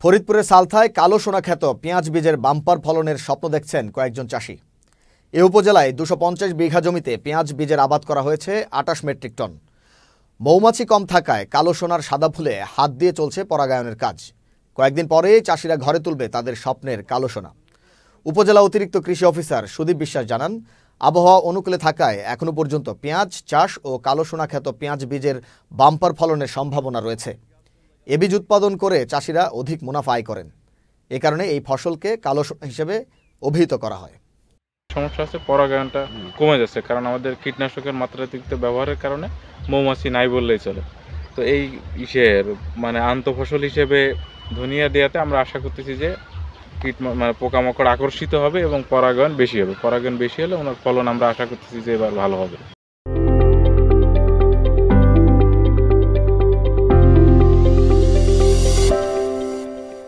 ফরিদপুরের সালথায় কালো সোনা খ্যাত পেঁয়াজ বীজের বাম্পার ফলনের স্বপ্ন দেখছেন কয়েকজন চাষি। এ উপজেলায় 250 বিঘা জমিতে পেঁয়াজ বীজের আবাদ করা হয়েছে 28 মেট্রিক টন। মৌমাছি কম থাকায় কালো সোনার সাদা ফুলে হাত দিয়ে চলছে পরাগায়নের কাজ। কয়েকদিন পরেই চাষিরা ঘরে তুলবে তাদের স্বপ্নের কালো সোনা। উপজেলা অতিরিক্ত কৃষি অফিসার সুদীপ বিশ্বাস জানান, আবহাওয়া অনুকূলে থাকায় এখনো পর্যন্ত পেঁয়াজ চাষ ও কালো সোনা খ্যাত পেঁয়াজ বীজের বাম্পার ফলনের সম্ভাবনা রয়েছে। এ বীজ উৎপাদন করে চাষিরা অধিক মুনাফা আয় করেন। এ কারণে এই ফসলকে কালো সোনা হিসেবে অভিহিত করা হয়। সমস্যা আছে, পরাগায়নটা কমে যাচ্ছে, কারণ আমাদের কীটনাশকের মাত্রাতিরিক্ত ব্যবহারের কারণে মৌমাছি নাই বললেই চলে। তো এই আন্তঃফসল হিসেবে ধনিয়া দেওয়াতে আমরা আশা করতেছি যে পোকামাকড় আকর্ষিত হবে এবং পরাগায়ন বেশি হবে। পরাগায়ন বেশি হলে ওনার ফলন আমরা আশা করতেছি যে এবার ভালো হবে।